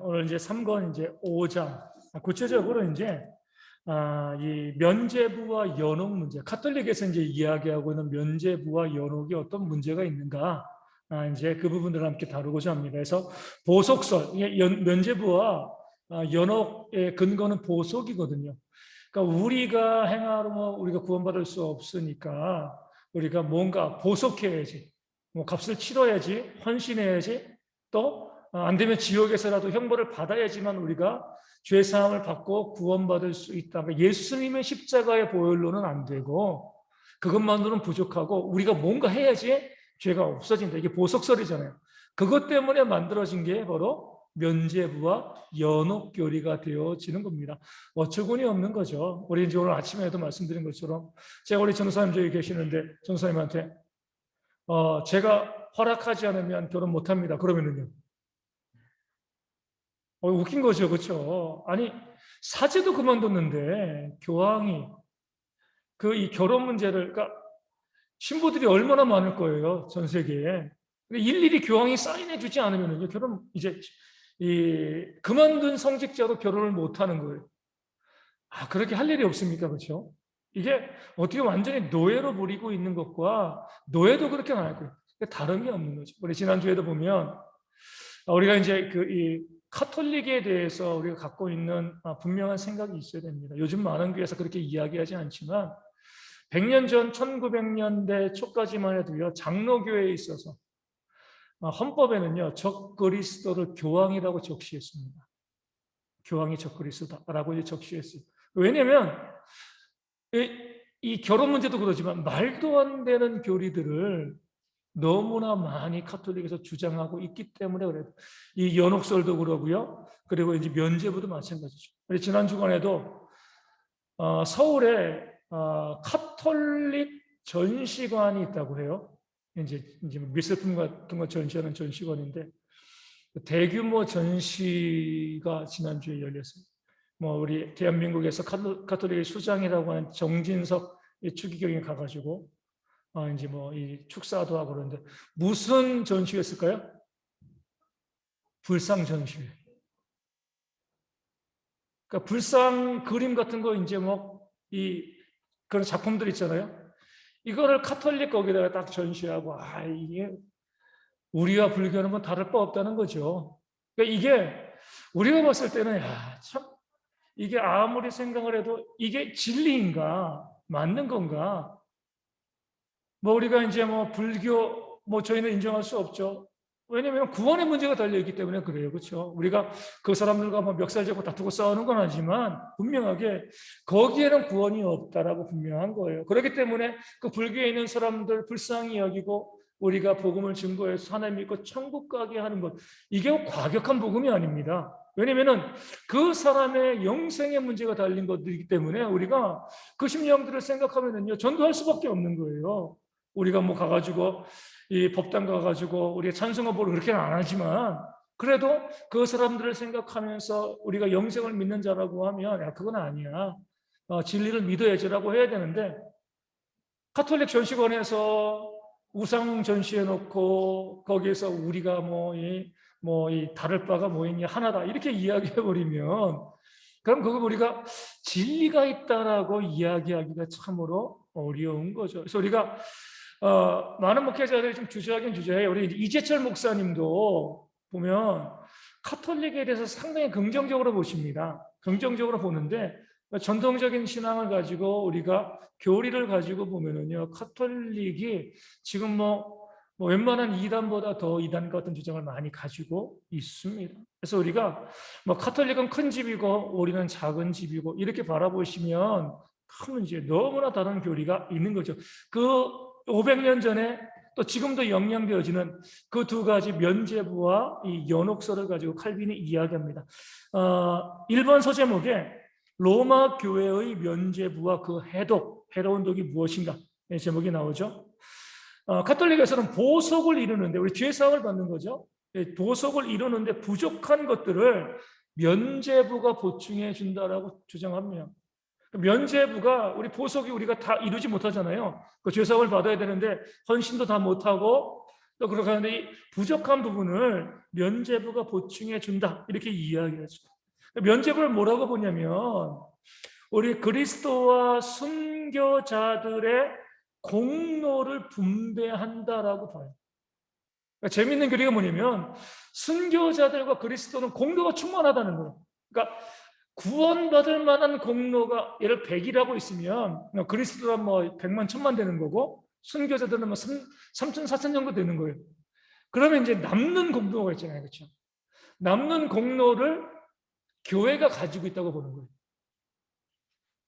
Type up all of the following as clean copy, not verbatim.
오늘 이제 3권 이제 5장 구체적으로 이제 이 면죄부와 연옥 문제, 카톨릭에서 이제 이야기하고 있는 면죄부와 연옥이 어떤 문제가 있는가, 이제 그 부분들을 함께 다루고자 합니다. 그래서 보속설, 면죄부와 연옥의 근거는 보속이거든요. 그러니까 우리가 행하면 우리가 구원받을 수 없으니까 우리가 뭔가 보속해야지, 뭐 값을 치러야지, 헌신해야지, 또 안 되면 지옥에서라도 형벌을 받아야지만 우리가 죄 사함을 받고 구원받을 수 있다. 그러니까 예수님의 십자가의 보혈로는 안 되고 그것만으로는 부족하고 우리가 뭔가 해야지 죄가 없어진다. 이게 보석설이잖아요. 그것 때문에 만들어진 게 바로 면죄부와 연옥교리가 되어지는 겁니다. 어처구니 없는 거죠. 우리 이제 오늘 아침에도 말씀드린 것처럼 제가 우리 전도사님 저기 계시는데 전도사님한테 제가 허락하지 않으면 결혼 못합니다. 그러면은요. 웃긴 거죠, 그렇죠? 아니 사제도 그만뒀는데 교황이 이 결혼 문제를, 그러니까 신부들이 얼마나 많을 거예요, 전 세계에. 근데 일일이 교황이 사인해주지 않으면요, 결혼 이제 그만둔 성직자도 결혼을 못 하는 거예요. 그렇게 할 일이 없습니까, 그렇죠? 이게 어떻게 완전히 노예로 부리고 있는 것과 노예도 그렇게 안 할 거예요. 다름이 없는 거죠. 우리 지난주에도 보면 우리가 이제 이 카톨릭에 대해서 우리가 갖고 있는 분명한 생각이 있어야 됩니다. 요즘 많은 교회에서 그렇게 이야기하지 않지만 100년 전 1900년대 초까지만 해도요, 장로교회에 있어서 헌법에는요, 적그리스도를 교황이라고 적시했습니다. 교황이 적그리스도다라고 이제 적시했어요. 왜냐하면 이 결혼 문제도 그러지만 말도 안 되는 교리들을 너무나 많이 카톨릭에서 주장하고 있기 때문에 그래요. 이 연옥설도 그러고요. 그리고 이제 면죄부도 마찬가지죠. 지난 주간에도 서울에 카톨릭 전시관이 있다고 해요. 이제 미술품 같은 거 전시하는 전시관인데 대규모 전시가 지난주에 열렸어요. 뭐 우리 대한민국에서 카톨릭의 수장이라고 하는 정진석 추기경이 가가지고 이제 뭐 이 축사도 하고 그러는데 무슨 전시회였을까요? 불상 전시회. 그러니까 불상 그림 같은 거 이제 뭐 그런 작품들 있잖아요. 이거를 카톨릭 거기다가 딱 전시하고 이게 우리와 불교는 뭐 다를 바 없다는 거죠. 그러니까 이게 우리가 봤을 때는 참 이게 아무리 생각을 해도 이게 진리인가 맞는 건가? 뭐 우리가 이제 뭐 불교 뭐 저희는 인정할 수 없죠. 왜냐하면 구원의 문제가 달려 있기 때문에 그래요, 그렇죠? 우리가 그 사람들과 뭐 멱살 잡고 다투고 싸우는 건 아니지만 분명하게 거기에는 구원이 없다라고 분명한 거예요. 그렇기 때문에 그 불교에 있는 사람들 불쌍히 여기고 우리가 복음을 증거해서 하나님 믿고 천국 가게 하는 것, 이게 과격한 복음이 아닙니다. 왜냐하면은 그 사람의 영생의 문제가 달린 것들이기 때문에 우리가 그 심령들을 생각하면은요 전도할 수밖에 없는 거예요. 우리가 뭐 가가지고 이 법당 가가지고 우리가 찬송가 보러 그렇게는 안 하지만 그래도 그 사람들을 생각하면서 우리가 영생을 믿는 자라고 하면 그건 아니야. 진리를 믿어야지라고 해야 되는데 카톨릭 전시관에서 우상 전시해놓고 거기에서 우리가 이 다를 바가 뭐 있냐 하나다 이렇게 이야기해버리면 그럼 그거 우리가 진리가 있다라고 이야기하기가 참으로 어려운 거죠. 그래서 우리가 많은 목회자들이 좀 주저하긴 주저해요. 우리 이재철 목사님도 보면 카톨릭에 대해서 상당히 긍정적으로 보십니다. 긍정적으로 보는데 전통적인 신앙을 가지고 우리가 교리를 가지고 보면은요, 카톨릭이 지금 뭐 웬만한 이단보다 더 이단 같은 주장을 많이 가지고 있습니다. 그래서 우리가 뭐 카톨릭은 큰 집이고 우리는 작은 집이고 이렇게 바라보시면 큰 문제, 너무나 다른 교리가 있는 거죠. 그 500년 전에 또 지금도 영향되어지는 그 두 가지 면죄부와 이 연옥설을 가지고 칼빈이 이야기합니다. 1번 소제목에 로마 교회의 면죄부와 그 해로운 독이 무엇인가 제목이 나오죠. 카톨릭에서는 보석을 이루는데 우리 죄사함을 받는 거죠. 보석을 이루는데 부족한 것들을 면죄부가 보충해 준다라고 주장합니다. 면죄부가 우리 보석이 우리가 다 이루지 못하잖아요. 그 죄사함을 받아야 되는데 헌신도 다 못하고 또 그렇게 하는데 이 부족한 부분을 면죄부가 보충해 준다 이렇게 이야기하죠. 면죄부를 뭐라고 보냐면 우리 그리스도와 순교자들의 공로를 분배한다라고 봐요. 그러니까 재미있는 교리가 뭐냐면 순교자들과 그리스도는 공로가 충만하다는 거예요. 그러니까 구원받을 만한 공로가 예를 100이라고 있으면 그리스도가 뭐 100만 1000만 되는 거고 순교자들은 뭐 3천 4천 정도 되는 거예요. 그러면 이제 남는 공로가 있잖아요. 그렇죠? 남는 공로를 교회가 가지고 있다고 보는 거예요.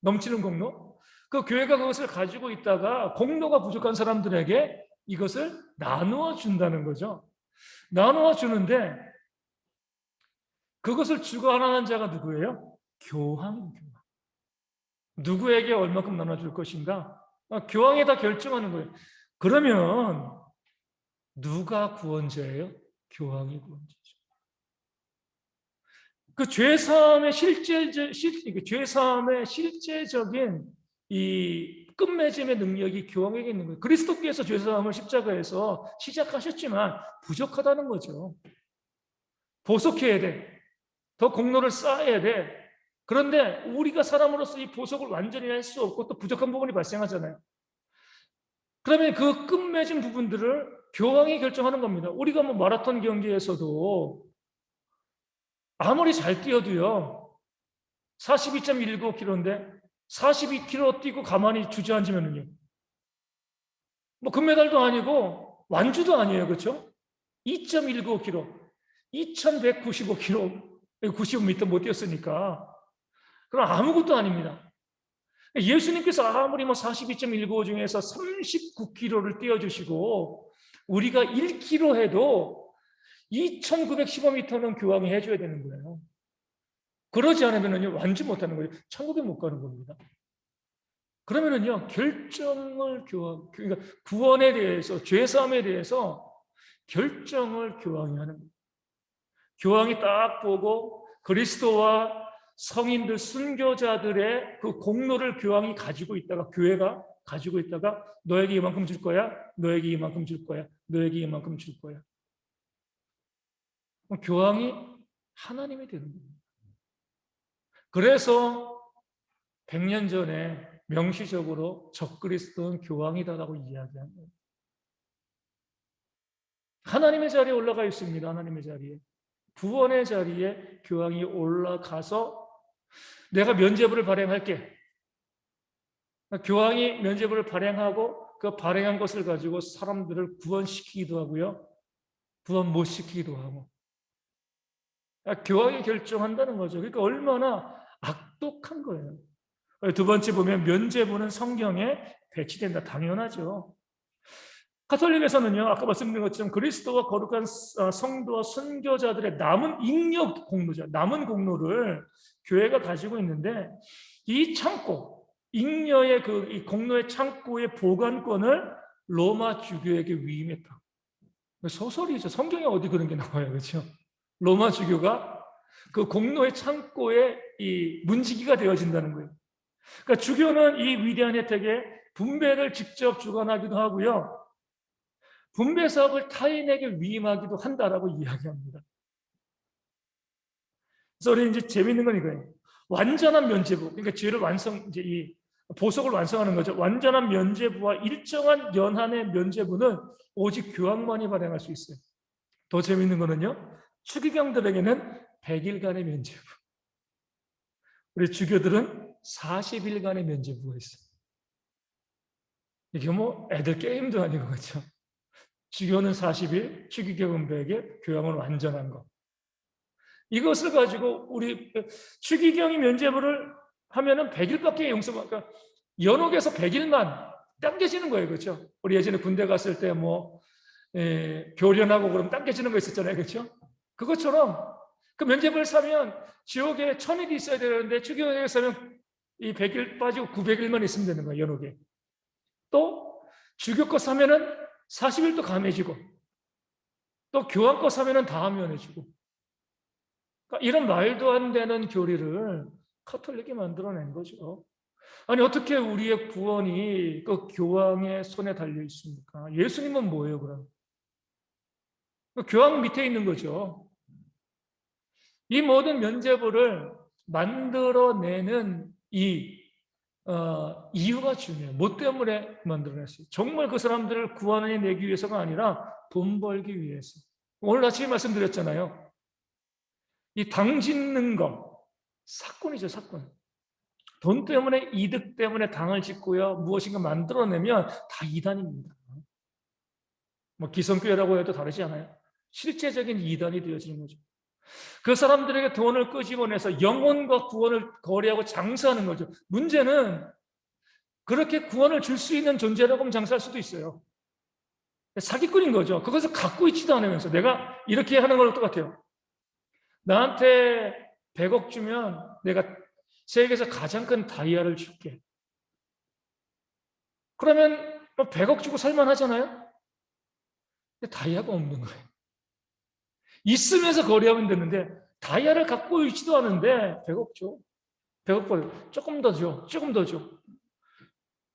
넘치는 공로. 그 교회가 그것을 가지고 있다가 공로가 부족한 사람들에게 이것을 나누어 준다는 거죠. 나누어 주는데 그것을 주관하는 자가 누구예요? 교황입니다. 누구에게 얼마큼 나눠줄 것인가? 교황이 다 결정하는 거예요. 그러면 누가 구원자예요? 교황이 구원자죠. 그 죄사함의 죄사함의 실제적인 이 끝맺음의 능력이 교황에게 있는 거예요. 그리스도께서 죄사함을 십자가에서 시작하셨지만 부족하다는 거죠. 보속해야 돼. 더 공로를 쌓아야 돼. 그런데 우리가 사람으로서 이 보석을 완전히 할 수 없고 또 부족한 부분이 발생하잖아요. 그러면 그 끝맺은 부분들을 교황이 결정하는 겁니다. 우리가 뭐 마라톤 경기에서도 아무리 잘 뛰어도요. 42.195km인데 42km 뛰고 가만히 주저앉으면요. 뭐 금메달도 아니고 완주도 아니에요. 그렇죠? 2.195km, 2195km, 95m 못 뛰었으니까 그럼 아무것도 아닙니다. 예수님께서 아무리 뭐 42.195 중에서 39km를 띄워주시고 우리가 1km 해도 2915m는 교황이 해줘야 되는 거예요. 그러지 않으면 완주 못하는 거예요. 천국에 못 가는 겁니다. 그러면은요 결정을 그러니까 구원에 대해서 죄사함에 대해서 결정을 교황이 하는 거예요. 교황이 딱 보고 그리스도와 성인들 순교자들의 그 공로를 교황이 가지고 있다가 교회가 가지고 있다가 너에게 이만큼 줄 거야, 너에게 이만큼 줄 거야, 너에게 이만큼 줄 거야. 교황이 하나님이 되는 겁니다. 그래서 100년 전에 명시적으로 적그리스도는 교황이다라고 이야기한 거예요. 하나님의 자리에 올라가 있습니다. 하나님의 자리에. 구원의 자리에 교황이 올라가서 내가 면죄부를 발행할게. 교황이 면죄부를 발행하고 그 발행한 것을 가지고 사람들을 구원시키기도 하고요. 구원 못 시키기도 하고. 교황이 결정한다는 거죠. 그러니까 얼마나 악독한 거예요. 두 번째 보면 면죄부는 성경에 배치된다. 당연하죠. 카톨릭에서는요, 아까 말씀드린 것처럼 그리스도와 거룩한 성도와 순교자들의 남은 잉여 공로죠. 남은 공로를 교회가 가지고 있는데 이 창고, 잉여의 이 공로의 창고의 보관권을 로마 주교에게 위임했다. 소설이죠. 성경에 어디 그런 게 나와요, 그렇죠? 로마 주교가 그 공로의 창고에 이 문지기가 되어진다는 거예요. 그러니까 주교는 이 위대한 혜택에 분배를 직접 주관하기도 하고요. 분배 사업을 타인에게 위임하기도 한다라고 이야기합니다. 그래서 우리 이제 재미있는 건 이거예요. 완전한 면죄부, 그러니까 죄를 이제 이 보석을 완성하는 거죠. 완전한 면죄부와 일정한 연한의 면죄부는 오직 교황만이 발행할 수 있어요. 더 재미있는 거는요. 추기경들에게는 100일간의 면죄부. 우리 주교들은 40일간의 면죄부가 있어요. 이게 뭐 애들 게임도 아니고 그렇죠. 주교는 40일, 추기경은 100일, 교황은 완전한 것. 이것을 가지고 우리 추기경이 면죄부를 하면은 100일밖에 그러니까 연옥에서 100일만 당겨지는 거예요. 그렇죠? 우리 예전에 군대 갔을 때 뭐 교련하고 그럼 당겨지는 거 있었잖아요. 그렇죠? 그것처럼 그 면죄부를 사면 지옥에 1000일이 있어야 되는데 추기경에 사면 이 100일 빠지고 900일만 있으면 되는 거예요. 연옥에. 또 주교 거 사면은 40일도 감해지고 또 교황 거 사면은 다 감면해지고 그러니까 이런 말도 안 되는 교리를 카톨릭이 만들어낸 거죠. 아니 어떻게 우리의 구원이 그 교황의 손에 달려 있습니까? 예수님은 뭐예요 그럼? 교황 밑에 있는 거죠. 이 모든 면죄부를 만들어내는 이유가 중요해요. 뭐 때문에 만들어냈어요? 정말 그 사람들을 구원해내기 위해서가 아니라 돈 벌기 위해서. 오늘 아침에 말씀드렸잖아요. 이 당 짓는 거 사건이죠, 사건. 돈 때문에, 이득 때문에 당을 짓고요, 무엇인가 만들어내면 다 이단입니다. 뭐 기성교회라고 해도 다르지 않아요. 실제적인 이단이 되어지는 거죠. 그 사람들에게 돈을 끄집어내서 영혼과 구원을 거래하고 장사하는 거죠. 문제는 그렇게 구원을 줄 수 있는 존재라고 하면 장사할 수도 있어요. 사기꾼인 거죠. 그것을 갖고 있지도 않으면서 내가 이렇게 하는 거랑 똑같아요. 나한테 100억 주면 내가 세계에서 가장 큰 다이아를 줄게. 그러면 100억 주고 살만하잖아요? 근데 다이아가 없는 거예요. 있으면서 거래하면 되는데 다이아를 갖고 있지도 않은데 100억 줘. 100억 벌 조금 더 줘. 조금 더 줘.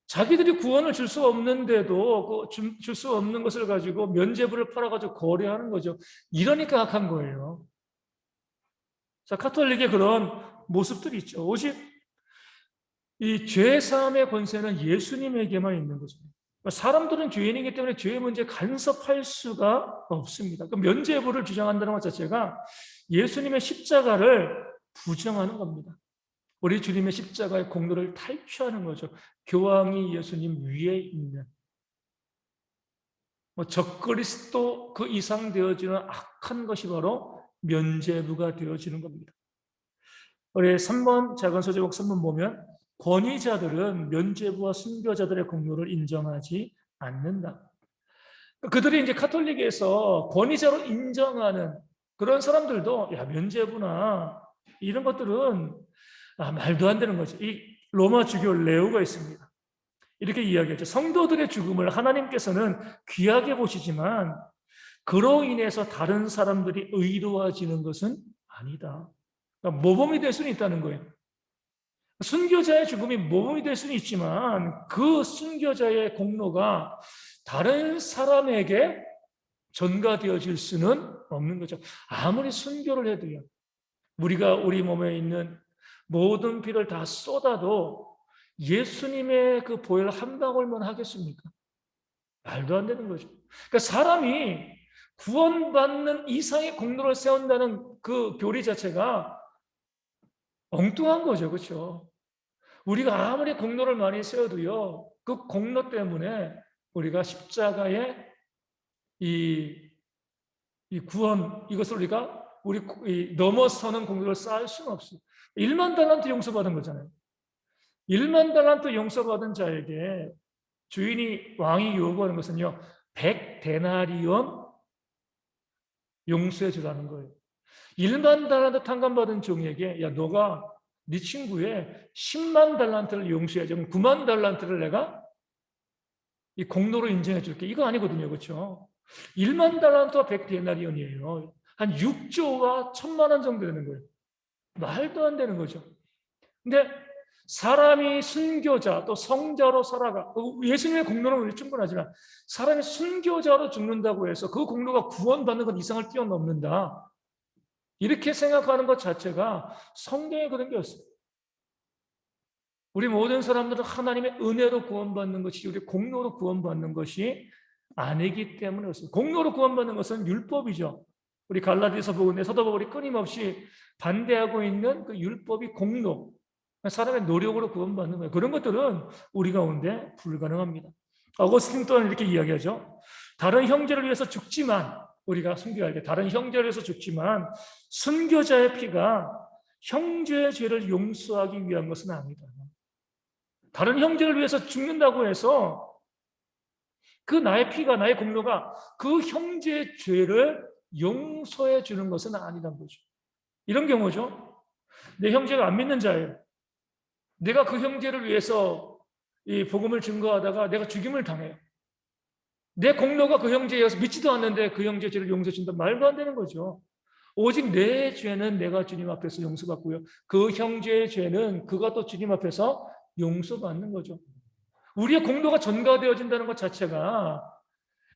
자기들이 구원을 줄 수 없는데도 줄 수 없는 것을 가지고 면죄부를 팔아가지고 거래하는 거죠. 이러니까 악한 거예요. 자, 카톨릭의 그런 모습들이 있죠. 오직 이 죄사함의 권세는 예수님에게만 있는 거죠. 사람들은 죄인이기 때문에 죄의 문제에 간섭할 수가 없습니다. 그 면죄부를 주장한다는 것 자체가 예수님의 십자가를 부정하는 겁니다. 우리 주님의 십자가의 공로를 탈취하는 거죠. 교황이 예수님 위에 있는 적그리스도 그 이상 되어지는 악한 것이 바로 면죄부가 되어지는 겁니다. 우리 3번 작은 소제목 3번 보면 권위자들은 면죄부와 순교자들의 공로를 인정하지 않는다. 그들이 이제 카톨릭에서 권위자로 인정하는 그런 사람들도 야 면죄부나 이런 것들은 말도 안 되는 거죠. 이 로마 주교 레오가 있습니다. 이렇게 이야기하죠. 성도들의 죽음을 하나님께서는 귀하게 보시지만 그로 인해서 다른 사람들이 의로워지는 것은 아니다. 그러니까 모범이 될 수는 있다는 거예요. 순교자의 죽음이 모범이 될 수는 있지만 그 순교자의 공로가 다른 사람에게 전가되어질 수는 없는 거죠. 아무리 순교를 해도요. 우리가 우리 몸에 있는 모든 피를 다 쏟아도 예수님의 그 보혈 한 방울만 하겠습니까? 말도 안 되는 거죠. 그러니까 사람이 구원받는 이상의 공로를 세운다는 그 교리 자체가 엉뚱한 거죠. 그렇죠? 우리가 아무리 공로를 많이 세워도요. 그 공로 때문에 우리가 십자가의 이 구원 이것을 우리 넘어서는 공로를 쌓을 수는 없어요. 1만 달란트 용서받은 거잖아요. 1만 달란트 용서받은 자에게 왕이 요구하는 것은요. 100데나리온 용서해 주라는 거예요. 1만 달란트 탕감받은 종에게 야 너가 네 친구의 10만 달란트를 용서해야지. 그럼 9만 달란트를 내가 이 공로로 인정해 줄게. 이거 아니거든요. 그렇죠? 1만 달란트와 100데나리온이에요. 한 6조와 1,000만 원 정도 되는 거예요. 말도 안 되는 거죠. 근데 사람이 순교자 또 성자로 살아가 예수님의 공로는 우리 충분하지만 사람이 순교자로 죽는다고 해서 그 공로가 구원받는 것 이상을 뛰어넘는다. 이렇게 생각하는 것 자체가 성경에 그런 게 없어요. 우리 모든 사람들은 하나님의 은혜로 구원받는 것이 우리 공로로 구원받는 것이 아니기 때문에 그렇습니다. 공로로 구원받는 것은 율법이죠. 우리 갈라디아서 보건대 사도 바울이 끊임없이 반대하고 있는 그 율법이 공로, 사람의 노력으로 구원받는 거예요. 그런 것들은 우리 가운데 불가능합니다. 어거스틴 또한 이렇게 이야기하죠. 다른 형제를 위해서 죽지만 우리가 순교할 때 다른 형제를 위해서 죽지만 순교자의 피가 형제의 죄를 용서하기 위한 것은 아니다. 다른 형제를 위해서 죽는다고 해서 그 나의 피가 나의 공로가 그 형제의 죄를 용서해 주는 것은 아니란 거죠. 이런 경우죠. 내 형제가 안 믿는 자예요. 내가 그 형제를 위해서 이 복음을 증거하다가 내가 죽임을 당해요. 내 공로가 그 형제에 의해서 믿지도 않는데 그 형제의 죄를 용서해 준다. 말도 안 되는 거죠. 오직 내 죄는 내가 주님 앞에서 용서받고요. 그 형제의 죄는 그가 또 주님 앞에서 용서받는 거죠. 우리의 공로가 전가되어진다는 것 자체가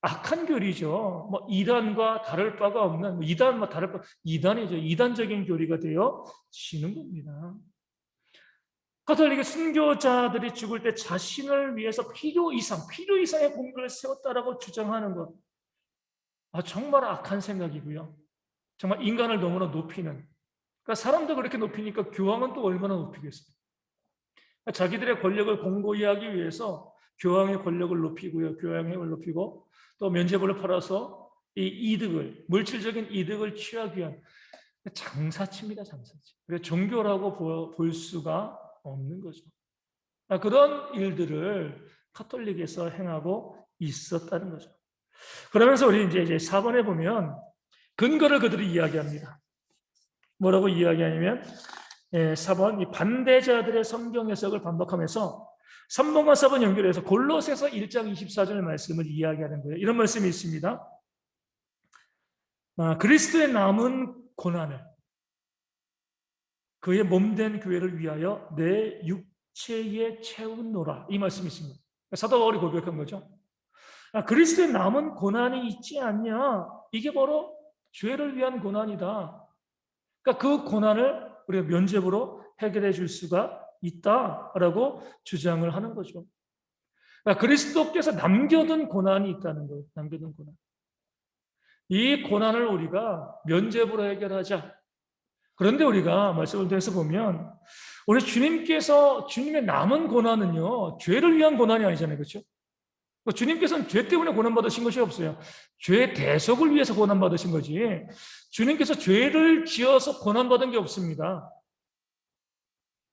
악한 교리죠. 뭐 이단과 다를 바가 없는 이단과 다를 바 이단이죠. 이단적인 교리가 되어지는 겁니다. 가톨릭의 순교자들이 죽을 때 자신을 위해서 필요 이상의 공로를 세웠다라고 주장하는 것, 정말 악한 생각이고요. 정말 인간을 너무나 높이는. 그러니까 사람도 그렇게 높이니까 교황은 또 얼마나 높이겠어요. 자기들의 권력을 공고히 하기 위해서 교황의 권력을 높이고요. 교황의 힘을 높이고 또 면죄부를 팔아서 이 이득을, 물질적인 이득을 취하기 위한 장사치입니다. 장사치. 그래서 종교라고 볼 수가 없는 거죠. 그런 일들을 카톨릭에서 행하고 있었다는 거죠. 그러면서 우리 이제 4번에 보면 근거를 그들이 이야기합니다. 뭐라고 이야기하냐면 4번 이 반대자들의 성경 해석을 반박하면서 3번과 4번 연결해서 골로새서 1장 24절 말씀을 이야기하는 거예요. 이런 말씀이 있습니다. 그리스도의 남은 고난을 그의 몸된 교회를 위하여 내 육체에 채우노라, 이 말씀이 있습니다. 사도 바울이 고백한 거죠. 그리스도의 남은 고난이 있지 않냐? 이게 바로 죄를 위한 고난이다. 그러니까 그 고난을 우리가 면죄부로 해결해 줄 수가 있다라고 주장을 하는 거죠. 그러니까 그리스도께서 남겨둔 고난이 있다는 거예요. 남겨둔 고난. 이 고난을 우리가 면죄부로 해결하자. 그런데 우리가 말씀을 통해서 보면 우리 주님의 남은 고난은요, 죄를 위한 고난이 아니잖아요. 그렇죠? 주님께서는 죄 때문에 고난받으신 것이 없어요. 죄 대속을 위해서 고난받으신 거지. 주님께서 죄를 지어서 고난받은 게 없습니다.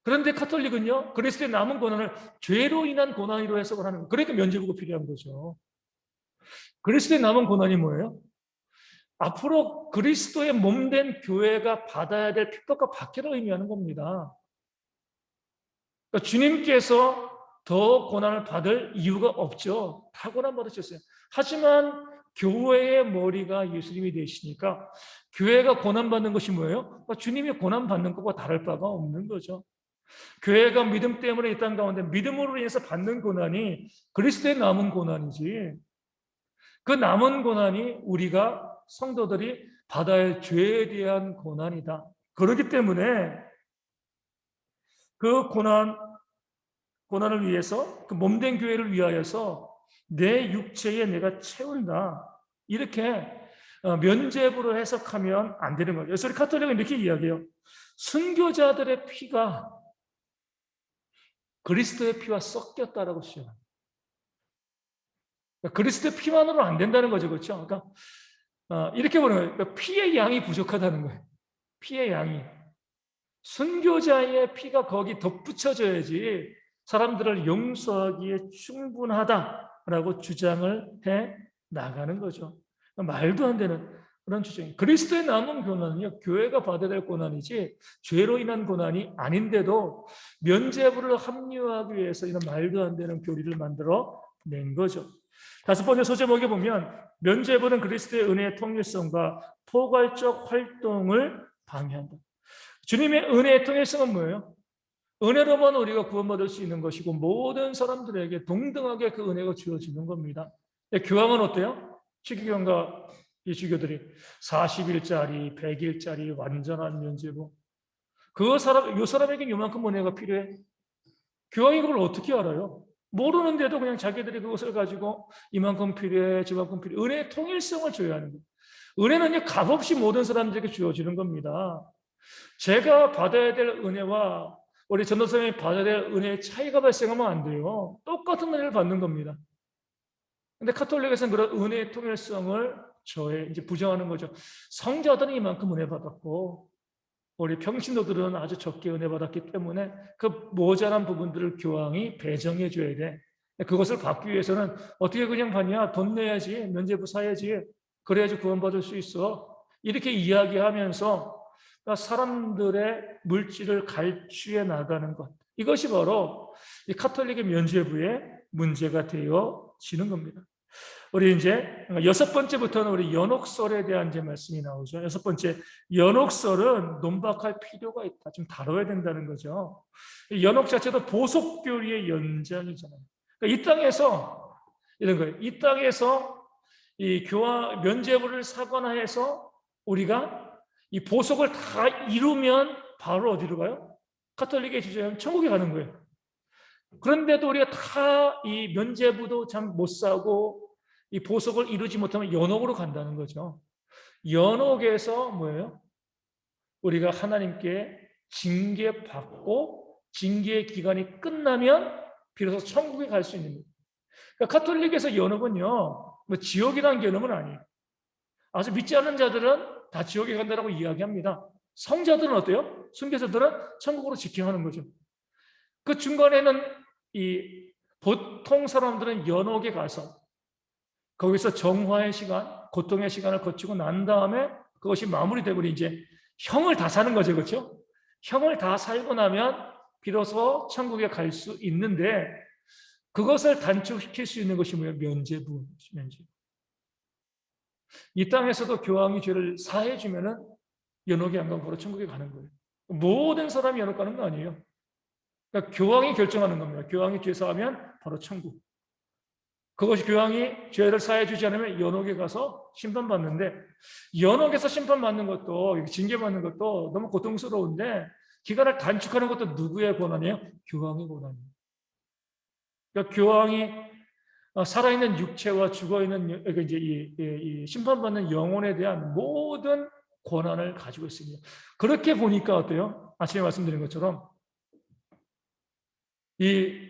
그런데 카톨릭은요, 그리스도의 남은 고난을 죄로 인한 고난으로 해석을 하는 거예요. 그러니까 면죄부가 필요한 거죠. 그리스도의 남은 고난이 뭐예요? 앞으로 그리스도의 몸된 교회가 받아야 될 핍박과 박해를 의미하는 겁니다. 그러니까 주님께서 더 고난을 받을 이유가 없죠. 다 고난 받으셨어요. 하지만 교회의 머리가 예수님이 되시니까 교회가 고난받는 것이 뭐예요? 주님이 고난받는 것과 다를 바가 없는 거죠. 교회가 믿음 때문에 이 땅 가운데 믿음으로 인해서 받는 고난이 그리스도의 남은 고난이지, 그 남은 고난이 우리가 성도들이 받아야 할 죄에 대한 고난이다. 그렇기 때문에 그 고난을 위해서, 그 몸된 교회를 위하여서 내 육체에 내가 채운다. 이렇게 면죄부로 해석하면 안 되는 거죠. 그래서 우리 카톨릭은 이렇게 이야기해요. 순교자들의 피가 그리스도의 피와 섞였다라고 주장합니다. 그리스도의 피만으로는 안 된다는 거죠. 그렇죠? 그러니까 이렇게 보는 거예요. 피의 양이 부족하다는 거예요. 피의 양이. 순교자의 피가 거기 덧붙여져야지 사람들을 용서하기에 충분하다라고 주장을 해 나가는 거죠. 말도 안 되는 그런 주장이. 그리스도의 남은 고난은요, 교회가 받아야 될 고난이지 죄로 인한 고난이 아닌데도 면죄부를 합리화하기 위해서 이런 말도 안 되는 교리를 만들어 낸 거죠. 5번째 소제목에 보면 면죄부는 그리스도의 은혜의 통일성과 포괄적 활동을 방해한다. 주님의 은혜의 통일성은 뭐예요? 은혜로만 우리가 구원받을 수 있는 것이고 모든 사람들에게 동등하게 그 은혜가 주어지는 겁니다. 교황은 어때요? 추기경과 이 주교들이 40일짜리, 100일짜리 완전한 면죄부. 이 사람에게 이만큼 은혜가 필요해? 교황이 그걸 어떻게 알아요? 모르는데도 그냥 자기들이 그것을 가지고 이만큼 필요해, 저만큼 필요해. 은혜의 통일성을 줘야 하는 거예요. 은혜는 값없이 모든 사람들에게 주어지는 겁니다. 제가 받아야 될 은혜와 우리 전도사님이 받아야 될 은혜의 차이가 발생하면 안 돼요. 똑같은 은혜를 받는 겁니다. 근데 카톨릭에서는 그런 은혜의 통일성을 이제 부정하는 거죠. 성자들은 이만큼 은혜 받았고 우리 평신도들은 아주 적게 은혜 받았기 때문에 그 모자란 부분들을 교황이 배정해 줘야 돼. 그것을 받기 위해서는 어떻게 그냥 받냐? 돈 내야지, 면죄부 사야지, 그래야지 구원받을 수 있어. 이렇게 이야기하면서 사람들의 물질을 갈취해 나가는 것, 이것이 바로 이 카톨릭의 면죄부의 문제가 되어지는 겁니다. 우리 이제 6번째부터는 우리 연옥설에 대한 이제 말씀이 나오죠. 6번째, 연옥설은 논박할 필요가 있다. 좀 다뤄야 된다는 거죠. 연옥 자체도 보속교리의 연장이잖아요. 그러니까 이 땅에서 이런 거예요. 이 땅에서 이 면죄부를 사거나 해서 우리가 이 보석을 다 이루면 바로 어디로 가요? 가톨릭의 주장은 천국에 가는 거예요. 그런데도 우리가 다 이 면죄부도 참 못 사고 이 보석을 이루지 못하면 연옥으로 간다는 거죠. 연옥에서 뭐예요? 우리가 하나님께 징계받고 징계의 기간이 끝나면 비로소 천국에 갈 수 있는 거예요. 그러니까 가톨릭에서 연옥은요, 뭐 지옥이라는 개념은 아니에요. 아주 믿지 않는 자들은 다 지옥에 간다라고 이야기합니다. 성자들은 어때요? 순교자들은 천국으로 직행하는 거죠. 그 중간에는 이 보통 사람들은 연옥에 가서 거기서 정화의 시간, 고통의 시간을 거치고 난 다음에 그것이 마무리되고 이제 형을 다 사는 거죠, 그렇죠? 형을 다 살고 나면 비로소 천국에 갈 수 있는데 그것을 단축시킬 수 있는 것이 뭐예요? 면죄부. 이 땅에서도 교황이 죄를 사해 주면은 연옥에 안 가고 바로 천국에 가는 거예요. 모든 사람이 연옥 가는 거 아니에요. 그러니까 교황이 결정하는 겁니다. 교황이 죄 사하면 바로 천국. 그것이 교황이 죄를 사해 주지 않으면 연옥에 가서 심판받는데, 연옥에서 심판받는 것도, 징계받는 것도 너무 고통스러운데 기간을 단축하는 것도 누구의 권한이에요? 교황의 권한이에요. 그러니까 교황이 살아있는 육체와 죽어있는 이제 이 심판받는 영혼에 대한 모든 권한을 가지고 있습니다. 그렇게 보니까 어때요? 아침에 말씀드린 것처럼 이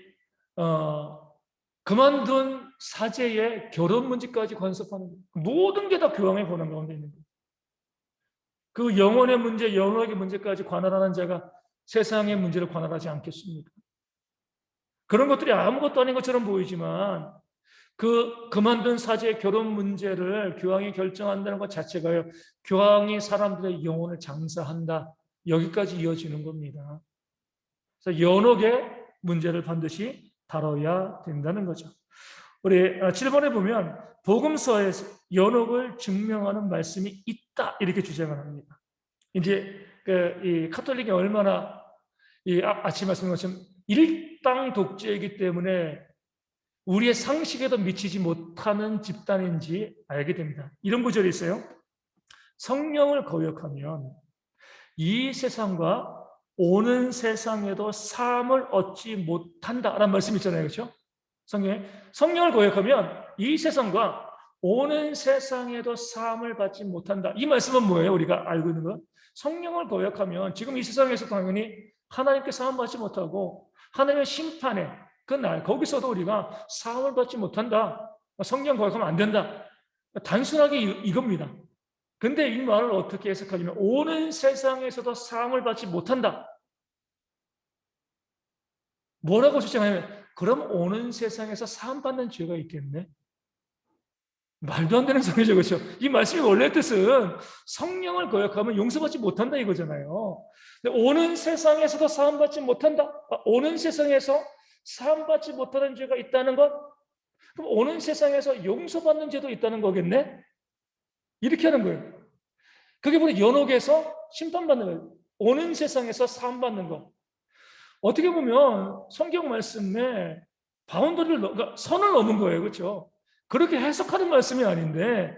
그만둔 사제의 결혼 문제까지 간섭하는 모든 게 다 교황의 권한 가운데 있는 거예요. 그 영혼의 문제, 영혼의 문제까지 관할하는 자가 세상의 문제를 관할하지 않겠습니까? 그런 것들이 아무것도 아닌 것처럼 보이지만 그만둔 사제의 결혼 문제를 교황이 결정한다는 것 자체가요, 교황이 사람들의 영혼을 장사한다, 여기까지 이어지는 겁니다. 그래서 연옥의 문제를 반드시 다뤄야 된다는 거죠. 우리 7번에 보면 복음서에서 연옥을 증명하는 말씀이 있다 이렇게 주장을 합니다. 이제 이 카톨릭이 얼마나 아침 말씀인 것처럼 일당 독재이기 때문에 우리의 상식에도 미치지 못하는 집단인지 알게 됩니다. 이런 구절이 있어요. 성령을 거역하면 이 세상과 오는 세상에도 사함을 얻지 못한다라는 말씀이 있잖아요. 그렇죠? 성령을 거역하면 이 세상과 오는 세상에도 사함을 받지 못한다. 이 말씀은 뭐예요? 우리가 알고 있는 것. 성령을 거역하면 지금 이 세상에서 당연히 하나님께 사함 받지 못하고 하나님의 심판에 그날 거기서도 우리가 사함을 받지 못한다. 성령 거역하면 안 된다. 단순하게 이겁니다. 근데 이 말을 어떻게 해석하냐면 오는 세상에서도 사함을 받지 못한다. 뭐라고 주장하냐면 그럼 오는 세상에서 사함받는 죄가 있겠네? 말도 안 되는 소리죠. 그렇죠? 이 말씀의 원래 뜻은 성령을 거역하면 용서받지 못한다 이거잖아요. 오는 세상에서도 사함받지 못한다. 오는 세상에서 사함받지 못하는 죄가 있다는 것? 그럼 오는 세상에서 용서받는 죄도 있다는 거겠네? 이렇게 하는 거예요. 그게 바로 연옥에서 심판받는 거예요. 오는 세상에서 사함받는 거. 어떻게 보면 성경 말씀에 바운더리를 그러니까 선을 넘은 거예요. 그렇죠? 그렇게 해석하는 말씀이 아닌데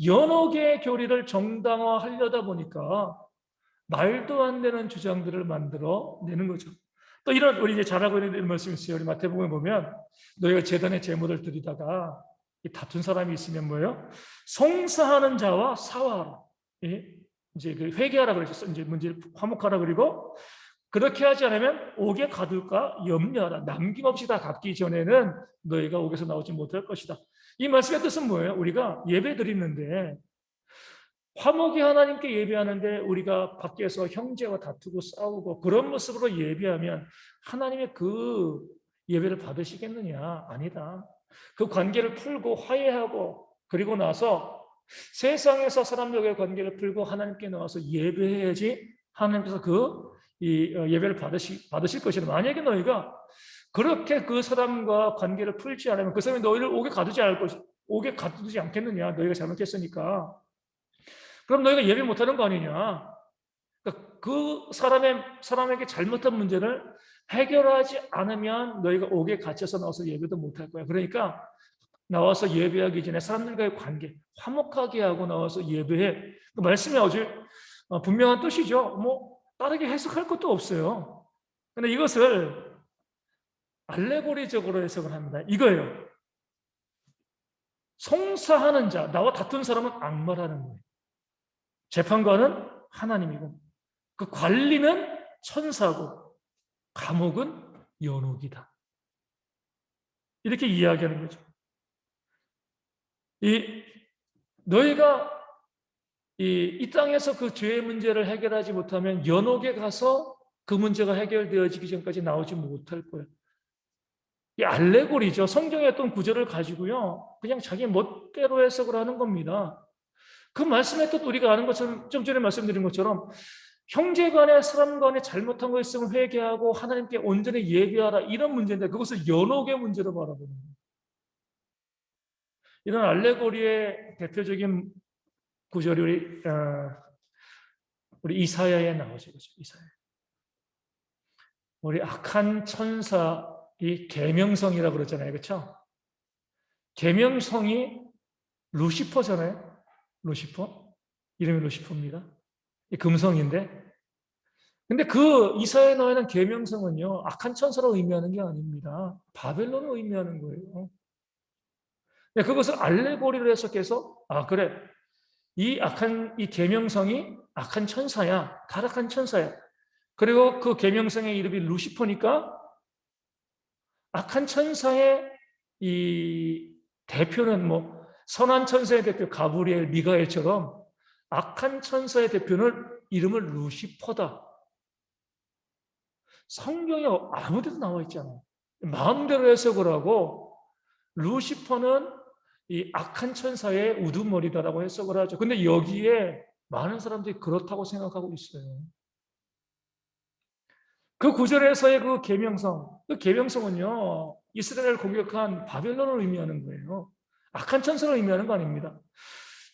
연옥의 교리를 정당화하려다 보니까 말도 안 되는 주장들을 만들어 내는 거죠. 또 이런 우리 이제 잘 알고 있는 말씀이 있어요. 우리 마태복음에 보면 너희가 제단에 제물을 드리다가 다툰 사람이 있으면 뭐예요? 송사하는 자와 사화하라. 이제 그 회개하라 그러셨어. 이제 문제를 화목하라 그리고 그렇게 하지 않으면 옥에 가둘까 염려하라. 남김없이 다 갚기 전에는 너희가 옥에서 나오지 못할 것이다. 이 말씀의 뜻은 뭐예요? 우리가 예배 드리는데 화목이 하나님께 예배하는데 우리가 밖에서 형제와 다투고 싸우고 그런 모습으로 예배하면 하나님의 그 예배를 받으시겠느냐? 아니다. 그 관계를 풀고 화해하고 그리고 나서 세상에서 사람들과의 관계를 풀고 하나님께 나와서 예배해야지 하나님께서 예배를 받으실 것이다. 만약에 너희가 그렇게 그 사람과 관계를 풀지 않으면 그 사람이 너희를 옥에 가두지 않겠느냐? 너희가 잘못했으니까. 그럼 너희가 예배 못하는 거 아니냐? 그러니까 그 사람에게 잘못한 문제를 해결하지 않으면 너희가 옥에 갇혀서 나와서 예배도 못할 거야. 그러니까 나와서 예배하기 전에 사람들과의 관계 화목하게 하고 나와서 예배해. 그 말씀이 아주 분명한 뜻이죠. 뭐 다르게 해석할 것도 없어요. 근데 이것을 알레고리적으로 해석을 합니다. 이거예요. 송사하는 자, 나와 다툰 사람은 악마라는 거예요. 재판관은 하나님이고, 그 관리는 천사고, 감옥은 연옥이다. 이렇게 이야기하는 거죠. 너희가 이 땅에서 그 죄의 문제를 해결하지 못하면 연옥에 가서 그 문제가 해결되어지기 전까지 나오지 못할 거예요. 이 알레고리죠. 성경의 어떤 구절을 가지고요, 그냥 자기 멋대로 해석을 하는 겁니다. 그 말씀의 뜻 우리가 아는 것처럼, 좀 전에 말씀드린 것처럼 형제 간에 사람 간에 잘못한 거 있으면 회개하고 하나님께 온전히 예배하라, 이런 문제인데 그것을 연옥의 문제로 바라보는 거예요. 이런 알레고리의 대표적인 구절이 우리 이사야에 나오죠. 이사야. 우리 악한 천사, 이 계명성이라고 그러잖아요. 그렇죠? 계명성이 루시퍼잖아요. 루시퍼. 이름이 루시퍼입니다. 이 금성인데. 근데 그 이사야에 나와 있는 계명성은요, 악한 천사로 의미하는 게 아닙니다. 바벨론을 의미하는 거예요. 그것을 알레고리로 해석해서, 그래, 이 계명성이 악한 천사야, 타락한 천사야. 그리고 그 계명성의 이름이 루시퍼니까 악한 천사의 이 대표는 뭐 선한 천사의 대표 가브리엘, 미가엘처럼 악한 천사의 대표는 이름을 루시퍼다. 성경에 아무 데도 나와 있지 않아요. 마음대로 해석을 하고 루시퍼는 이 악한 천사의 우두머리다라고 해석을 하죠. 근데 여기에 많은 사람들이 그렇다고 생각하고 있어요. 그 구절에서의 그 계명성은요, 이스라엘을 공격한 바벨론을 의미하는 거예요. 악한 천사를 의미하는 거 아닙니다.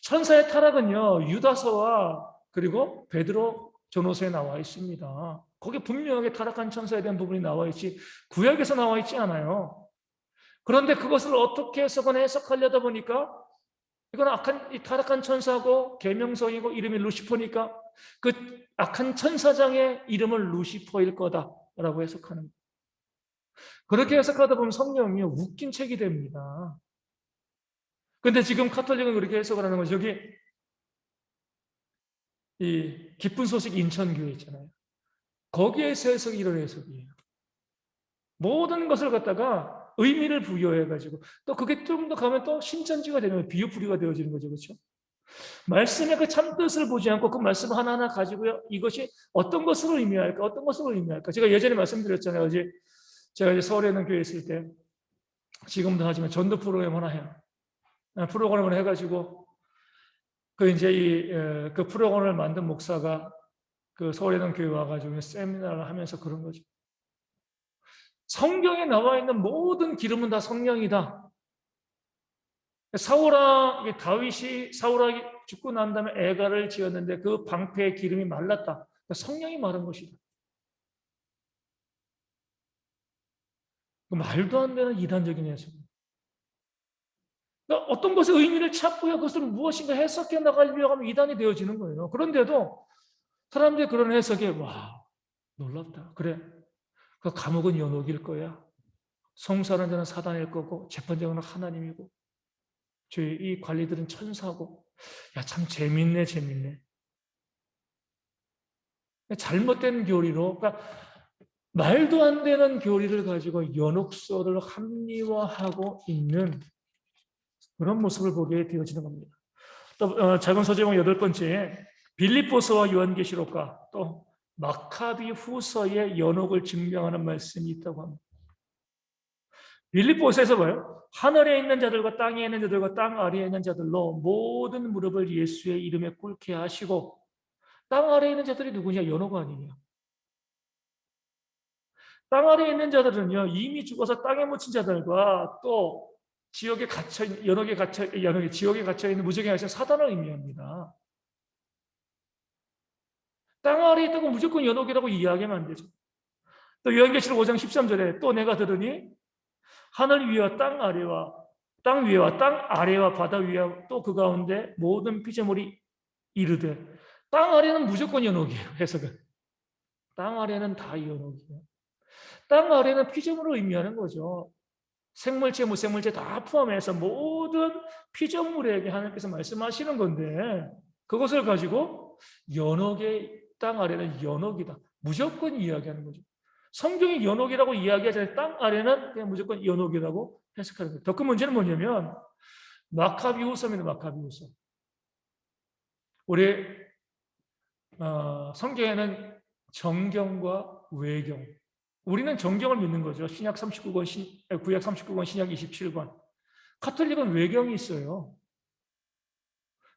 천사의 타락은요, 유다서와 그리고 베드로 전후서에 나와 있습니다. 거기 분명하게 타락한 천사에 대한 부분이 나와 있지 구약에서 나와 있지 않아요. 그런데 그것을 어떻게 해석하려다 보니까 이건 이 타락한 천사고 계명성이고 이름이 루시퍼니까 그 악한 천사장의 이름은 루시퍼일 거다라고 해석하는 거예요. 그렇게 해석하다 보면 성경이 웃긴 책이 됩니다. 근데 지금 카톨릭은 그렇게 해석을 하는 거죠. 여기 이 기쁜 소식 인천교회 있잖아요. 거기에서 해석이 이런 해석이에요. 모든 것을 갖다가 의미를 부여해가지고 또 그게 좀 더 가면 또 신천지가 되는 비유풀이가 되어지는 거죠. 그렇죠? 말씀의 그 참뜻을 보지 않고 그 말씀 하나하나 가지고요, 이것이 어떤 것으로 의미할까, 어떤 것으로 의미할까. 제가 예전에 말씀드렸잖아요. 제가 이제 서울에 있는 교회에 있을 때, 지금도 하지만 전도 프로그램 하나 해요. 프로그램을 해가지고 그 프로그램을 만든 목사가 그 서울에 있는 교회 와가지고 세미나를 하면서 그런 거죠. 성경에 나와 있는 모든 기름은 다 성령이다. 다윗이 사울아 죽고 난 다음에 애가를 지었는데 그 방패의 기름이 말랐다. 성령이 마른 것이다. 말도 안 되는 이단적인 해석입니다. 그러니까 어떤 것의 의미를 찾고요, 그것을 무엇인가 해석해 나가려고 하면 이단이 되어지는 거예요. 그런데도 사람들이 그런 해석에 와, 놀랍다. 그래, 그 감옥은 연옥일 거야. 송사하는 자는 사단일 거고 재판장은 하나님이고 이 관리들은 천사고. 야, 참 재밌네. 잘못된 교리로, 그러니까 말도 안 되는 교리를 가지고 연옥설을 합리화하고 있는 그런 모습을 보게 되어지는 겁니다. 또 작은 서제목 8번째, 빌립보서와 요한계시록과 또 마카비 후서의 연옥을 증명하는 말씀이 있다고 합니다. 빌립보서에서 뭐예요? 하늘에 있는 자들과 땅에 있는 자들과 땅 아래에 있는 자들로 모든 무릎을 예수의 이름에 꿇게 하시고, 땅 아래에 있는 자들이 누구냐? 연옥 아니냐? 땅 아래에 있는 자들은요, 이미 죽어서 땅에 묻힌 자들과 또 지옥에 갇혀 지옥에 갇혀 있는 무적에 갇힌 사단을 의미합니다. 땅 아래에 있다고 무조건 연옥이라고 이야기하면 안 되죠. 또 요한계시록 5장 13절에 또 내가 들으니 하늘 위와 땅 아래와 땅 위와 땅 아래와 바다 위와 또 그 가운데 모든 피조물이 이르되. 땅 아래는 무조건 연옥이에요. 해석은. 땅 아래는 다 연옥이에요. 땅 아래는 피조물을 의미하는 거죠. 생물체, 무생물체 다 포함해서 모든 피조물에게 하나님께서 말씀하시는 건데, 그것을 가지고 연옥의 땅 아래는 연옥이다, 무조건 이야기하는 거죠. 성경이 연옥이라고 이야기하잖아요. 땅 아래는 그냥 무조건 연옥이라고 해석하는 거예요. 더 큰 문제는 뭐냐면 마카비후서입니다. 마카비후서. 우리 성경에는 정경과 외경, 우리는 정경을 믿는 거죠. 신약 39권, 구약 39권, 신약 27권. 카톨릭은 외경이 있어요.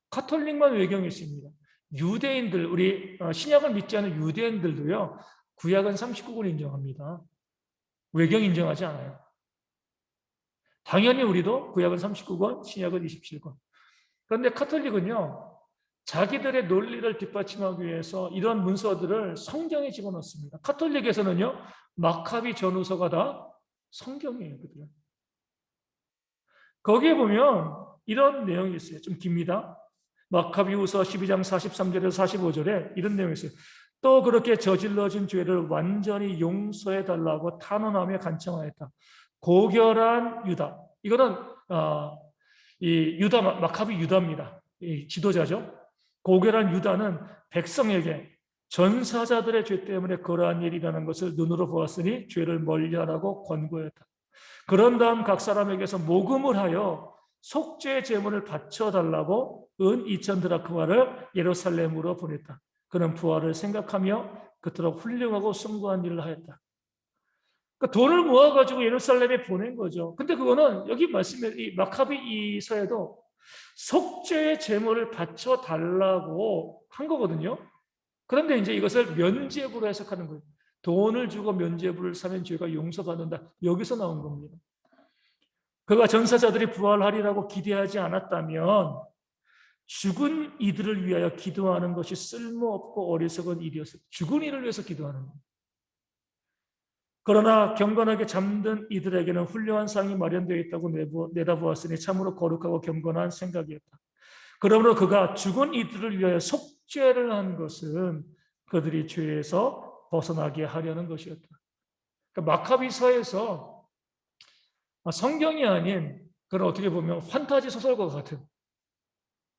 카톨릭만 외경이 있습니다. 유대인들, 우리 신약을 믿지 않은 유대인들도요, 구약은 39권 인정합니다. 외경 인정하지 않아요. 당연히 우리도 구약은 39권, 신약은 27권. 그런데 카톨릭은요, 자기들의 논리를 뒷받침하기 위해서 이런 문서들을 성경에 집어넣습니다. 카톨릭에서는요, 마카비 전후서가 다 성경이에요. 그들은. 거기에 보면 이런 내용이 있어요. 좀 깁니다. 마카비후서 12장 43절에서 45절에 이런 내용이 있어요. 또 그렇게 저질러진 죄를 완전히 용서해 달라고 탄원하며 간청하였다. 고결한 유다. 이거는 이 유다, 마카비 유다입니다. 이 지도자죠. 고결한 유다는 백성에게 전사자들의 죄 때문에 그러한 일이라는 것을 눈으로 보았으니 죄를 멀리하라고 권고했다. 그런 다음 각 사람에게서 모금을 하여 속죄 제물을 바쳐달라고 은 2000드라크마를 예루살렘으로 보냈다. 그는 부활을 생각하며 그토록 훌륭하고 숭고한 일을 하였다. 그러니까 돈을 모아가지고 예루살렘에 보낸 거죠. 근데 그거는 여기 말씀에 이 마카비 이서에도 속죄의 제물을 바쳐달라고 한 거거든요. 그런데 이제 이것을 면죄부로 해석하는 거예요. 돈을 주고 면죄부를 사면 죄가 용서받는다. 여기서 나온 겁니다. 그가 전사자들이 부활하리라고 기대하지 않았다면 죽은 이들을 위하여 기도하는 것이 쓸모없고 어리석은 일이었어요. 죽은 이를 위해서 기도하는 거예요. 그러나 경건하게 잠든 이들에게는 훌륭한 상이 마련되어 있다고 내다보았으니 참으로 거룩하고 경건한 생각이었다. 그러므로 그가 죽은 이들을 위하여 속죄를 한 것은 그들이 죄에서 벗어나게 하려는 것이었다. 그러니까 마카비서에서 성경이 아닌 그런 어떻게 보면 판타지 소설과 같은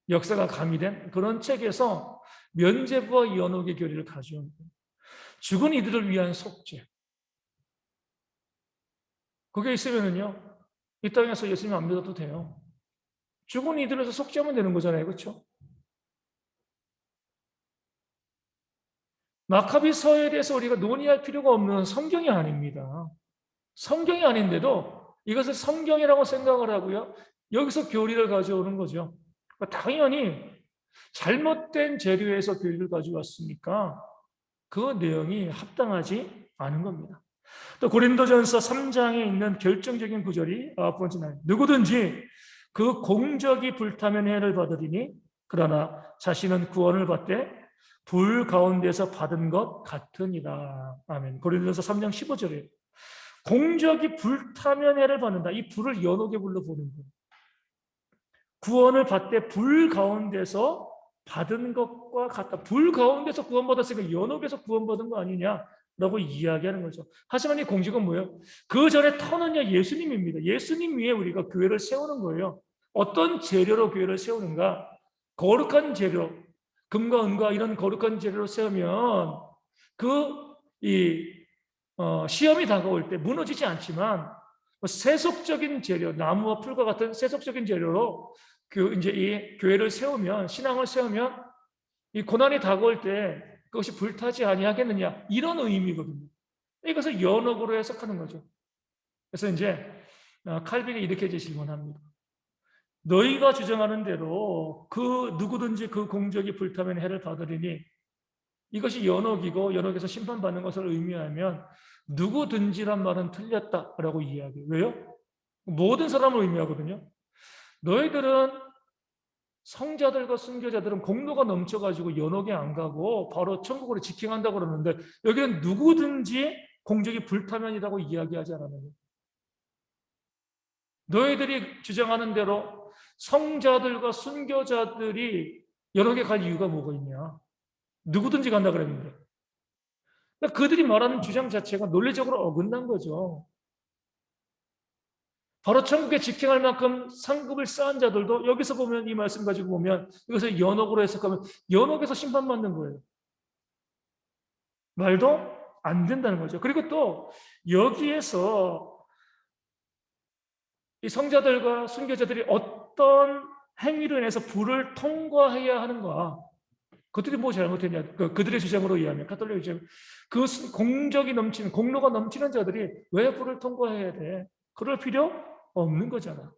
역사가 가미된 그런 책에서 면죄부와 연옥의 교리를 가져온 거예요. 죽은 이들을 위한 속죄. 그게 있으면은요, 이 땅에서 예수님 안 믿어도 돼요. 죽은 이들에서 속죄하면 되는 거잖아요. 그렇죠? 마카비서에 대해서 우리가 논의할 필요가 없는 성경이 아닙니다. 성경이 아닌데도 이것을 성경이라고 생각을 하고요. 여기서 교리를 가져오는 거죠. 그러니까 당연히 잘못된 재료에서 교리를 가져왔으니까 그 내용이 합당하지 않은 겁니다. 또 고린도전서 3장에 있는 결정적인 구절이 9번째 날, 누구든지 그 공적이 불타면 해를 받으리니 그러나 자신은 구원을 받되 불 가운데서 받은 것 같으니라. 아멘. 고린도전서 3장 15절에 공적이 불타면 해를 받는다. 이 불을 연옥의 불로 보는 거예요. 구원을 받되 불 가운데서 받은 것과 같다. 불 가운데서 구원받았으니까 연옥에서 구원받은 거 아니냐라고 이야기하는 거죠. 하지만 이 공적은 뭐예요? 그 전에 터는요 예수님입니다. 예수님 위에 우리가 교회를 세우는 거예요. 어떤 재료로 교회를 세우는가? 거룩한 재료, 금과 은과 이런 거룩한 재료로 세우면 시험이 다가올 때 무너지지 않지만 세속적인 재료, 나무와 풀과 같은 세속적인 재료로 이제 이 교회를 세우면, 신앙을 세우면 이 고난이 다가올 때 그것이 불타지 아니하겠느냐, 이런 의미거든요. 이것을 연옥으로 해석하는 거죠. 그래서 이제 칼빈이 이렇게 질문합니다. 너희가 주장하는 대로 그 누구든지 그 공적이 불타면 해를 받으리니 이것이 연옥이고 연옥에서 심판받는 것을 의미하면 누구든지란 말은 틀렸다라고 이야기해요. 왜요? 모든 사람을 의미하거든요. 너희들은 성자들과 순교자들은 공로가 넘쳐가지고 연옥에 안 가고 바로 천국으로 직행한다고 그러는데 여기는 누구든지 공적이 불타면이라고 이야기하지 않았나요? 너희들이 주장하는 대로 성자들과 순교자들이 여러 개 갈 이유가 뭐가 있냐? 누구든지 간다 그랬는데. 그러니까 그들이 말하는 주장 자체가 논리적으로 어긋난 거죠. 바로 천국에 직행할 만큼 상급을 쌓은 자들도 여기서 보면 이 말씀 가지고 보면 이것을 연옥으로 해석하면 연옥에서 심판받는 거예요. 말도 안 된다는 거죠. 그리고 또 여기에서 이 성자들과 순교자들이 어떤 행위로 인해서 불을 통과해야 하는가? 그들이 뭐 잘못했냐? 그들의 주장으로 의하면 가톨릭 주장 그 공적이 넘치는 공로가 넘치는 자들이 왜 불을 통과해야 돼? 그럴 필요 없는 거잖아.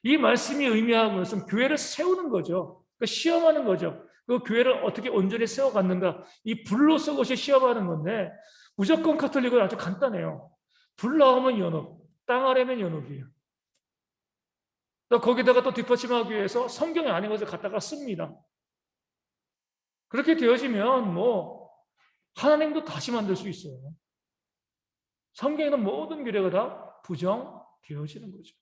이 말씀이 의미하는 것은 교회를 세우는 거죠. 그러니까 시험하는 거죠. 그 교회를 어떻게 온전히 세워갔는가? 이 불로서 것이 시험하는 건데 무조건 가톨릭은 아주 간단해요. 불 나오면 연옥, 땅 아래면 연옥이에요. 또 거기다가 또 뒷받침하기 위해서 성경에 아닌 것을 갖다가 씁니다. 그렇게 되어지면 뭐 하나님도 다시 만들 수 있어요. 성경에는 모든 규례가 다 부정되어지는 거죠.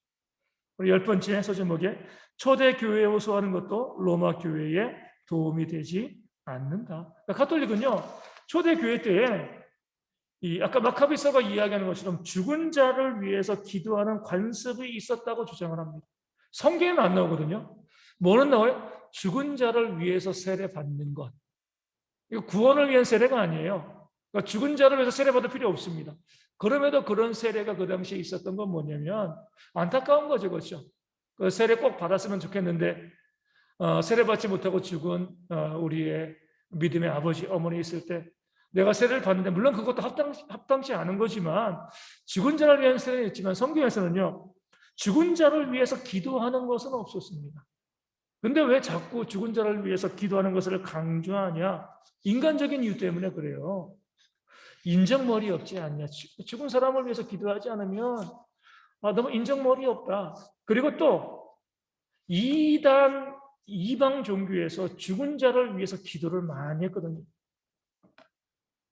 우리 10번째 서제목에 초대 교회에 호소하는 것도 로마 교회에 도움이 되지 않는다. 그러니까 가톨릭은요, 초대 교회 때에 아까 마카비서가 이야기하는 것처럼 죽은 자를 위해서 기도하는 관습이 있었다고 주장을 합니다. 성경에는 안 나오거든요. 뭐는 나와요? 죽은 자를 위해서 세례 받는 것. 이거 구원을 위한 세례가 아니에요. 그러니까 죽은 자를 위해서 세례 받을 필요 없습니다. 그럼에도 그런 세례가 그 당시에 있었던 건 뭐냐면 안타까운 거죠, 그렇죠? 그 세례 꼭 받았으면 좋겠는데 세례 받지 못하고 죽은 우리의 믿음의 아버지, 어머니 있을 때 내가 세례를 받는데 물론 그것도 합당치 않은 거지만 죽은 자를 위한 세례였지만 성경에서는요 죽은 자를 위해서 기도하는 것은 없었습니다. 근데 왜 자꾸 죽은 자를 위해서 기도하는 것을 강조하냐? 인간적인 이유 때문에 그래요. 인정머리 없지 않냐? 죽은 사람을 위해서 기도하지 않으면 너무 인정머리 없다. 그리고 또 이방 종교에서 죽은 자를 위해서 기도를 많이 했거든요.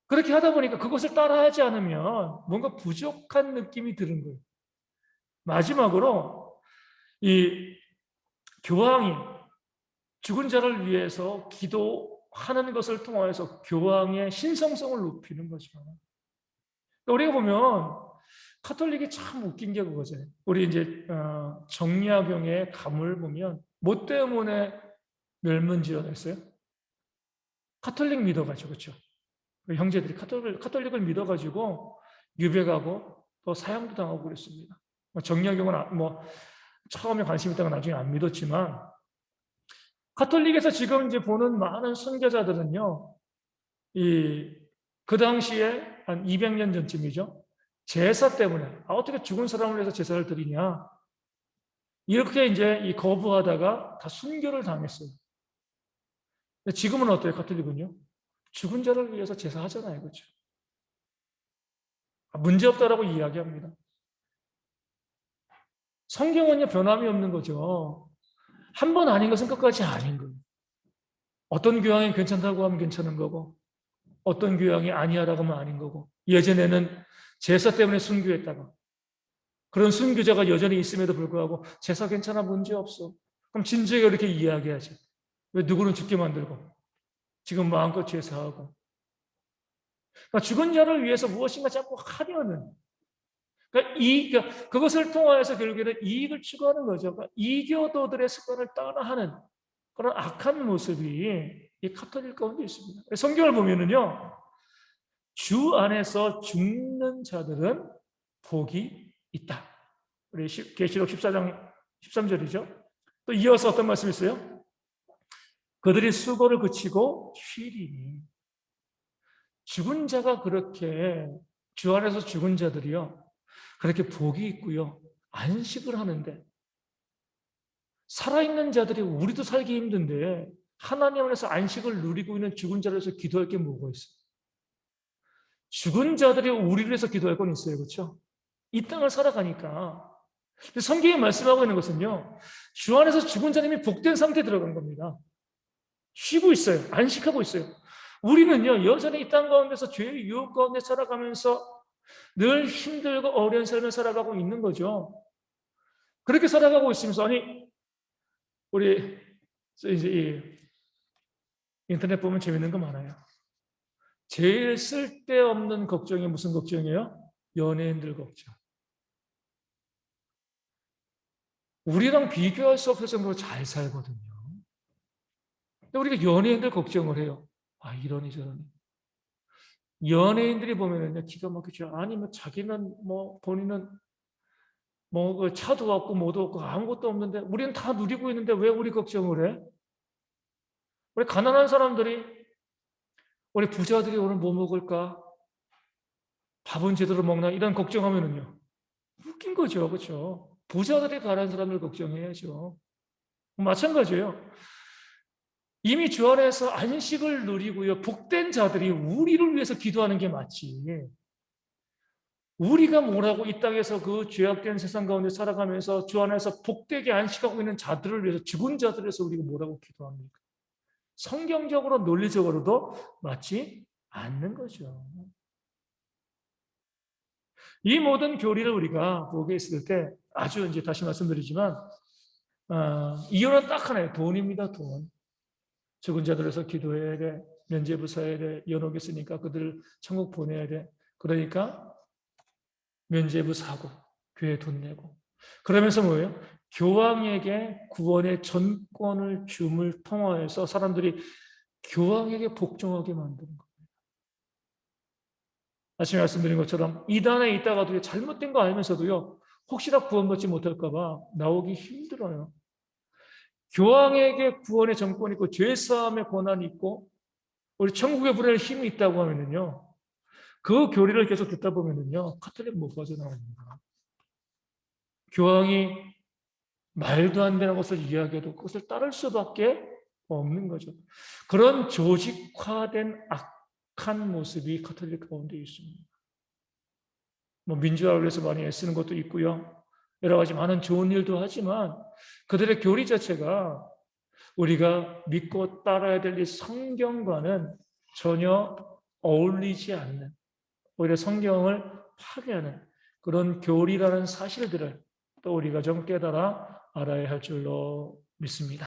그렇게 하다 보니까 그것을 따라하지 않으면 뭔가 부족한 느낌이 드는 거예요. 마지막으로 이 교황이 죽은 자를 위해서 기도하는 것을 통하여서 교황의 신성성을 높이는 거죠. 우리가 보면 가톨릭이 참 웃긴 게 그거죠. 우리 이제 정약용의 감을 보면 뭐 때문에 멸문지어냈어요? 가톨릭 믿어가지고 그렇죠. 형제들이 가톨릭을 믿어가지고 유배가고 또 사형도 당하고 그랬습니다. 정약용은 뭐 처음에 관심 있다가 나중에 안 믿었지만 가톨릭에서 지금 이제 보는 많은 순교자들은요, 그 당시에 한 200년 전쯤이죠. 제사 때문에 어떻게 죽은 사람을 위해서 제사를 드리냐 이렇게 이제 거부하다가 다 순교를 당했어요. 근데 지금은 어때요? 가톨릭은요? 죽은 자를 위해서 제사하잖아요, 그렇죠? 문제 없다라고 이야기합니다. 성경은요 변함이 없는 거죠. 한 번 아닌 것은 끝까지 아닌 거예요. 어떤 교황이 괜찮다고 하면 괜찮은 거고 어떤 교황이 아니하라고 하면 아닌 거고 예전에는 제사 때문에 순교했다가 그런 순교자가 여전히 있음에도 불구하고 제사 괜찮아 문제 없어. 그럼 진지하게 이렇게 이야기하죠. 왜 누구는 죽게 만들고 지금 마음껏 제사하고 그러니까 죽은 자를 위해서 무엇인가 자꾸 하려는 그러니까 그것을 통하여서 결국에는 이익을 추구하는 거죠. 그러니까 이교도들의 습관을 따라하는 그런 악한 모습이 이 가톨릭 가운데 있습니다. 성경을 보면은요, 주 안에서 죽는 자들은 복이 있다. 우리 계시록 14장 13절이죠. 또 이어서 어떤 말씀이 있어요? 그들이 수고를 그치고 쉬리니. 죽은 자가 그렇게 주 안에서 죽은 자들이요. 그렇게 복이 있고요. 안식을 하는데 살아있는 자들이 우리도 살기 힘든데 하나님 안에서 안식을 누리고 있는 죽은 자를 위해서 기도할 게 뭐가 있어요? 죽은 자들이 우리를 위해서 기도할 건 있어요. 그렇죠? 이 땅을 살아가니까. 성경이 말씀하고 있는 것은요. 주 안에서 죽은 자님이 복된 상태에 들어간 겁니다. 쉬고 있어요. 안식하고 있어요. 우리는요. 여전히 이 땅 가운데서 죄의 유혹 가운데 살아가면서 늘 힘들고 어려운 삶을 살아가고 있는 거죠. 그렇게 살아가고 있으면서 아니 우리 이제 이 인터넷 보면 재밌는 거 많아요. 제일 쓸데없는 걱정이 무슨 걱정이에요? 연예인들 걱정. 우리랑 비교할 수 없을 정도로 잘 살거든요. 근데 우리가 연예인들 걱정을 해요. 아, 이러니 저러니. 연예인들이 보면은요, 기가 막히죠. 아니면 자기는 뭐, 본인은 뭐, 그 차도 없고, 뭐도 없고, 아무것도 없는데, 우리는 다 누리고 있는데 왜 우리 걱정을 해? 우리 가난한 사람들이, 우리 부자들이 오늘 뭐 먹을까? 밥은 제대로 먹나? 이런 걱정하면은요. 웃긴 거죠. 그렇죠? 부자들이 가난한 사람들 걱정해야죠. 마찬가지예요. 이미 주 안에서 안식을 누리고요. 복된 자들이 우리를 위해서 기도하는 게 맞지. 우리가 뭐라고 이 땅에서 그 죄악된 세상 가운데 살아가면서 주 안에서 복되게 안식하고 있는 자들을 위해서 죽은 자들을 위해서 우리가 뭐라고 기도합니까? 성경적으로 논리적으로도 맞지 않는 거죠. 이 모든 교리를 우리가 보게 있을 때 아주 이제 다시 말씀드리지만 이유는 딱 하나예요. 돈입니다. 돈. 죽은 자들에서 기도해야 돼. 면죄부 사야 돼. 연옥 있으니까 그들 천국 보내야 돼. 그러니까 면죄부 사고 교회 돈 내고 그러면서 뭐예요? 교황에게 구원의 전권을 줌을 통하여서 사람들이 교황에게 복종하게 만드는 거예요. 아침에 말씀드린 것처럼 이단에 있다가도 잘못된 거 알면서도요. 혹시나 구원받지 못할까 봐 나오기 힘들어요. 교황에게 구원의 정권이 있고 죄사함의 권한이 있고 우리 천국에 보낼 힘이 있다고 하면은요. 그 교리를 계속 듣다 보면은요. 카톨릭 못 빠져나옵니다. 교황이 말도 안 되는 것을 이야기해도 그것을 따를 수밖에 없는 거죠. 그런 조직화된 악한 모습이 카톨릭 가운데 있습니다. 뭐 민주화를 위해서 많이 애쓰는 것도 있고요. 여러 가지 많은 좋은 일도 하지만 그들의 교리 자체가 우리가 믿고 따라야 될 이 성경과는 전혀 어울리지 않는 오히려 성경을 파괴하는 그런 교리라는 사실들을 또 우리가 좀 깨달아 알아야 할 줄로 믿습니다.